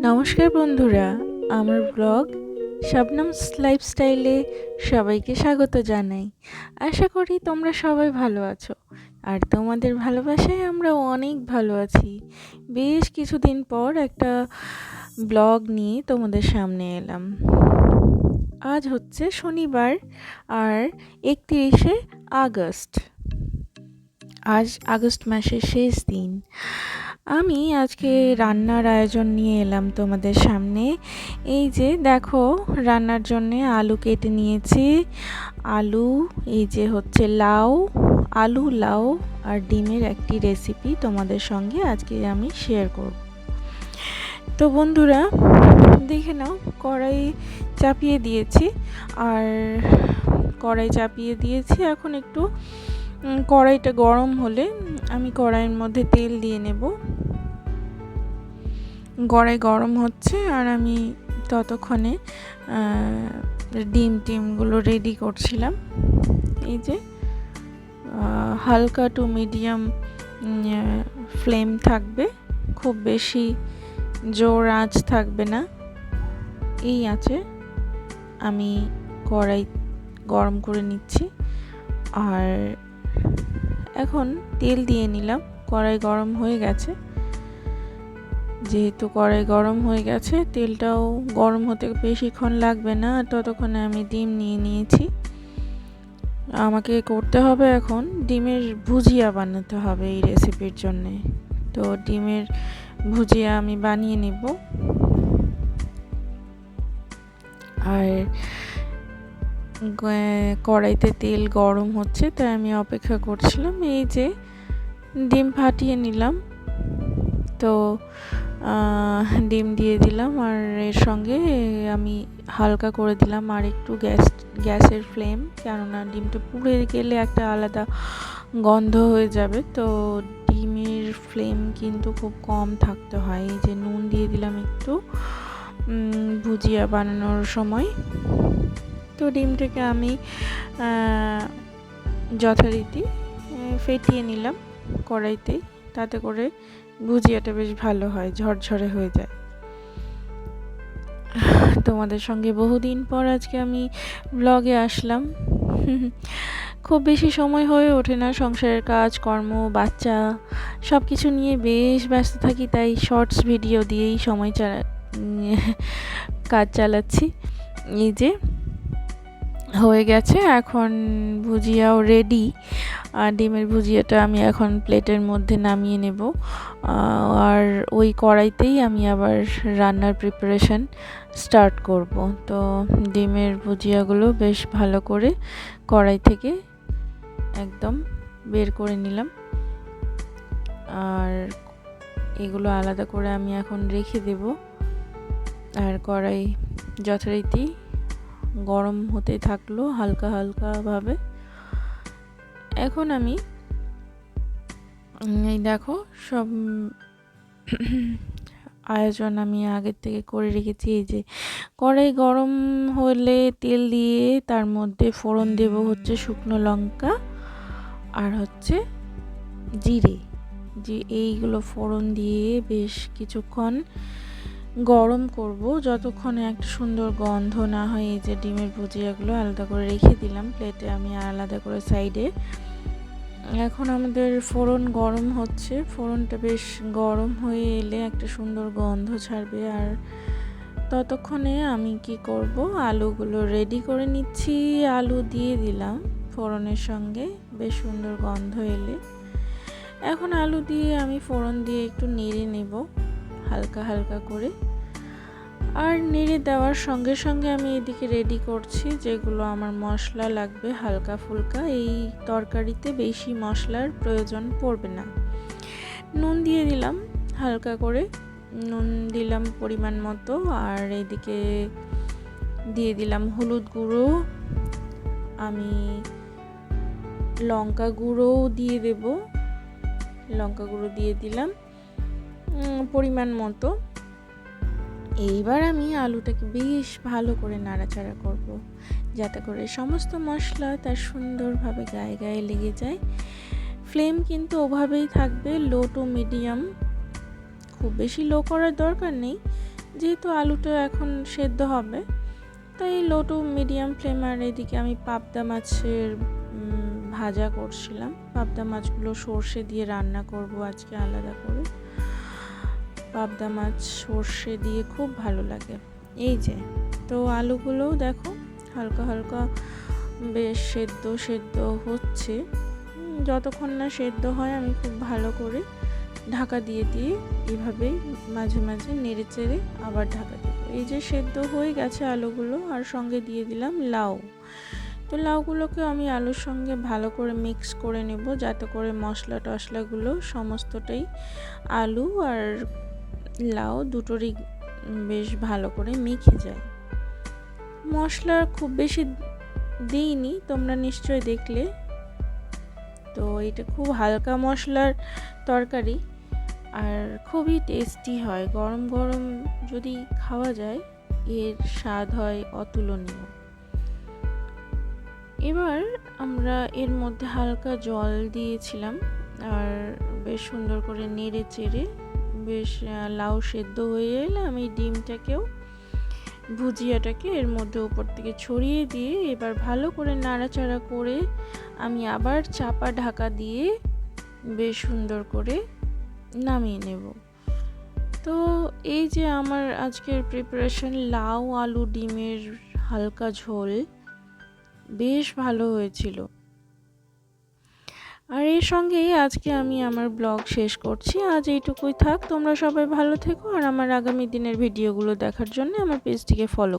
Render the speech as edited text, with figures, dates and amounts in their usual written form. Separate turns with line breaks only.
নমস্কার বন্ধুরা, আমার ব্লগ শবনমস লাইফস্টাইলে সবাইকে স্বাগত জানাই। আশা করি তোমরা সবাই ভালো আছো, আর তোমাদের ভালোবাসায় আমরা অনেক ভালো আছি। বেশ কিছুদিন পর একটা ব্লগ নিয়ে তোমাদের সামনে এলাম। আজ হচ্ছে শনিবার আর 31শে আগস্ট। আজ আগস্ট মাসের শেষ দিন। আমি আজকে রান্নার আয়োজন নিয়ে এলাম তোমাদের সামনে। এই যে দেখো, রান্নার জন্যে আলু কেটে নিয়েছি। আলু, এই যে হচ্ছে লাউ, আলু লাউ আর ডিমের একটি রেসিপি তোমাদের সঙ্গে আজকে আমি শেয়ার করব। তো বন্ধুরা দেখে নাও, কড়াই চাপিয়ে দিয়েছি। এখন একটু কড়াইটা গরম হলে আমি কড়াইয়ের মধ্যে তেল দিয়ে নেব। কড়াই গরম হচ্ছে আর আমি ততক্ষণে ডিমগুলো রেডি করছিলাম। এই যে হালকা টু মিডিয়াম ফ্লেম থাকবে, খুব বেশি জোর আঁচ থাকবে না। এই আঁচে আমি কড়াই গরম করে নিচ্ছি। আর এখন তেল দিয়ে নিলাম। কড়াই গরম হয়ে গেছে। যেহেতু কড়াই গরম হয়ে গেছে, তেলটাও গরম হতে বেশিক্ষণ লাগবে না। ততক্ষণে আমি ডিম নিয়ে নিয়েছি। আমাকে করতে হবে এখন ডিমের ভুজিয়া বানাতে হবে এই রেসিপির জন্যে। তো ডিমের ভুজিয়া আমি বানিয়ে নেব। আর কড়াইতে তেল গরম হচ্ছে, তাই আমি অপেক্ষা করছিলাম। এই যে ডিম ফাটিয়ে নিলাম। তো ডিম দিয়ে দিলাম, আর এর সঙ্গে আমি হালকা করে দিলাম আর একটু গ্যাসের ফ্লেম, কেননা ডিমটা পুড়ে গেলে একটা আলাদা গন্ধ হয়ে যাবে। তো ডিমের ফ্লেম কিন্তু খুব কম থাকতে হয়। এই যে নুন দিয়ে দিলাম একটু ভুজিয়া বানানোর সময়। তো ডিমটাকে আমি যথারীতি ফেটিয়ে নিলাম কড়াইতেই, তাতে করে ভুজিয়াটা বেশ ভালো হয়, ঝরঝরে হয়ে যায়। তোমাদের সঙ্গে বহুদিন পর আজকে আমি ব্লগে আসলাম। খুব বেশি সময় হয়ে ওঠে না, সংসারের কাজ কর্ম, বাচ্চা সব কিছু নিয়ে বেশ ব্যস্ত থাকি, তাই শর্টস ভিডিও দিয়েই কাজ চালাচ্ছি। এই যে হয়ে গেছে, এখন ভুজিয়াও রেডি। আর ডিমের ভুজিয়াটা আমি এখন প্লেটের মধ্যে নামিয়ে নেব। আর ওই কড়াইতেই আমি আবার রান্নার প্রিপারেশন স্টার্ট করব। তো ডিমের ভুজিয়াগুলো বেশ ভালো করে কড়াই থেকে একদম বের করে নিলাম। আর এগুলো আলাদা করে আমি এখন রেখে দেব। আর কড়াই যথারীতি গরম হতে থাকলো হালকা হালকা ভাবে। এখন আমি এই দেখো, সব আয়োজন আমি আগের থেকে করে রেখেছি। এই যে কড়াই গরম হলে তেল দিয়ে তার মধ্যে ফোড়ন দেব হচ্ছে শুকনো লঙ্কা আর হচ্ছে জিরে। যে এইগুলো ফোড়ন দিয়ে বেশ কিছুক্ষণ গরম করব, যতক্ষণে একটা সুন্দর গন্ধ না হয়। এই যে ডিমের ভুজিয়াগুলো আলাদা করে রেখে দিলাম প্লেটে আমি, আলাদা করে সাইডে। এখন আমাদের ফোড়ন গরম হচ্ছে। ফোড়নটা বেশ গরম হয়ে এলে একটা সুন্দর গন্ধ ছাড়বে। আর ততক্ষণে আমি কি করব, আলুগুলো রেডি করে নিচ্ছি। আলু দিয়ে দিলাম ফোড়নের সঙ্গে, বেশ সুন্দর গন্ধ এলে। এখন আলু দিয়ে আমি ফোড়ন দিয়ে একটু নেড়ে নেব হালকা হালকা করে। আর নেড়ে দেওয়ার সঙ্গে সঙ্গে আমি এদিকে রেডি করছি যেগুলো আমার মশলা লাগবে হালকা ফুলকা। এই তরকারিতে বেশি মশলার প্রয়োজন পড়বে না। নুন দিয়ে দিলাম হালকা করে, নুন দিলাম পরিমাণ মতো। আর এদিকে দিয়ে দিলাম হলুদ গুঁড়ো, আমি লঙ্কা গুঁড়োও দিয়ে দেব। লঙ্কা গুঁড়ো দিয়ে দিলাম পরিমাণ মতো। এইবার আমি আলুটাকে বেশ ভালো করে নাড়াচাড়া করব, যাতে করে সমস্ত মশলা তার সুন্দরভাবে গায়ে গায়ে লেগে যায়। ফ্লেম কিন্তু ওভাবেই থাকবে, লো টু মিডিয়াম, খুব বেশি লো করার দরকার নেই। যেহেতু আলুটা এখন সেদ্ধ হবে, তাই লো টু মিডিয়াম ফ্লেম। আর এদিকে আমি পাবদা মাছের ভাজা করছিলাম। পাবদা মাছগুলো সর্ষে দিয়ে রান্না করব আজকে আলাদা করে। পাবদা মাছ সর্ষে দিয়ে খুব ভালো লাগে। এই যে, তো আলুগুলোও দেখো হালকা হালকা বেশ সেদ্ধ হচ্ছে। যতক্ষণ না সেদ্ধ হয় আমি খুব ভালো করে ঢাকা দিয়ে এভাবেই মাঝে মাঝে নেড়ে চেড়ে আবার ঢাকা দেব। এই যে সেদ্ধ হয়ে গেছে আলুগুলো, আর সঙ্গে দিয়ে দিলাম লাউ। তো লাউগুলোকে আমি আলুর সঙ্গে ভালো করে মিক্স করে নেব, যাতে করে মশলা টশলাগুলো সমস্তটাই আলু আর লাউ দুটোরই বেশ ভালো করে মিশে যায়। মশলা খুব বেশি দিইনি, তোমরা নিশ্চয়ই দেখলে। তো এটা খুব হালকা মশলার তরকারি, আর খুবই টেস্টি হয়। গরম গরম যদি খাওয়া যায় এর স্বাদ হয় অতুলনীয়। এবার আমরা এর মধ্যে হালকা জল দিয়েছিলাম, আর বেশ সুন্দর করে নেড়ে চেড়ে বেশ লাউ সেদ্ধ হয়ে এলে আমি ডিমটাকেও ভুজিয়াটাকে এর মধ্যে উপর থেকে ছড়িয়ে দিয়ে এবার ভালো করে নাড়াচাড়া করে আমি আবার চাপা ঢাকা দিয়ে বেশ সুন্দর করে নামিয়ে নেব। তো এই যে আমার আজকের প্রিপারেশন লাউ আলু ডিমের হালকা ঝোল বেশ ভালো হয়েছিল। আর এর সঙ্গেই আজকে আমি আমার ব্লগ শেষ করছি। আজ এইটুকুই থাক। তোমরা সবাই ভালো থেকো, আর আমার আগামী দিনের ভিডিওগুলো দেখার জন্য আমার পেজটিকে ফলো